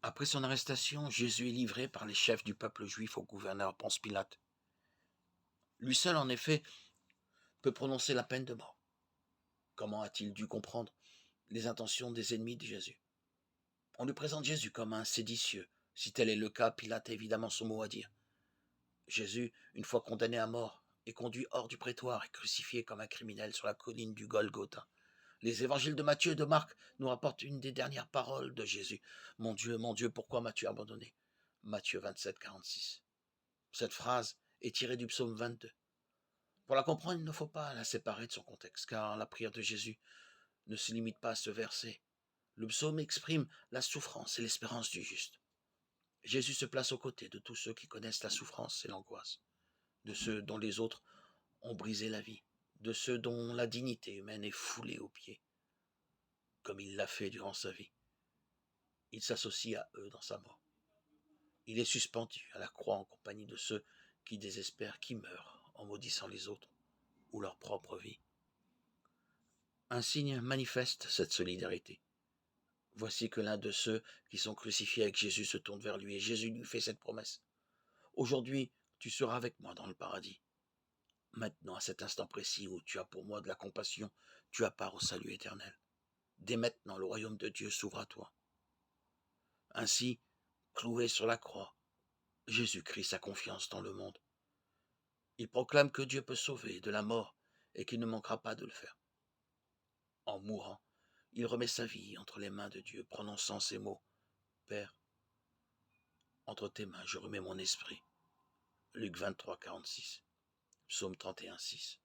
Après son arrestation, Jésus est livré par les chefs du peuple juif au gouverneur Ponce Pilate. Lui seul, en effet, peut prononcer la peine de mort. Comment a-t-il dû comprendre les intentions des ennemis de Jésus? On lui présente Jésus comme un séditieux. Si tel est le cas, Pilate a évidemment son mot à dire. Jésus, une fois condamné à mort, est conduit hors du prétoire et crucifié comme un criminel sur la colline du Golgotha. Les évangiles de Matthieu et de Marc nous rapportent une des dernières paroles de Jésus. Mon Dieu, pourquoi m'as-tu abandonné? Matthieu 27, 46. Cette phrase est tirée du psaume 22. Pour la comprendre, il ne faut pas la séparer de son contexte, car la prière de Jésus ne se limite pas à ce verset. Le psaume exprime la souffrance et l'espérance du juste. Jésus se place aux côtés de tous ceux qui connaissent la souffrance et l'angoisse, de ceux dont les autres ont brisé la vie, de ceux dont la dignité humaine est foulée aux pieds, comme il l'a fait durant sa vie. Il s'associe à eux dans sa mort. Il est suspendu à la croix en compagnie de ceux qui désespèrent, qui meurent en maudissant les autres ou leur propre vie. Un signe manifeste cette solidarité. Voici que l'un de ceux qui sont crucifiés avec Jésus se tourne vers lui et Jésus lui fait cette promesse. Aujourd'hui, tu seras avec moi dans le paradis. Maintenant, à cet instant précis où tu as pour moi de la compassion, tu as part au salut éternel. Dès maintenant, le royaume de Dieu s'ouvre à toi. Ainsi, cloué sur la croix, Jésus crie sa confiance dans le monde. Il proclame que Dieu peut sauver de la mort et qu'il ne manquera pas de le faire. En mourant, il remet sa vie entre les mains de Dieu, prononçant ces mots. Père, entre tes mains, je remets mon esprit. Luc 23, 46. Psaume 31, 6.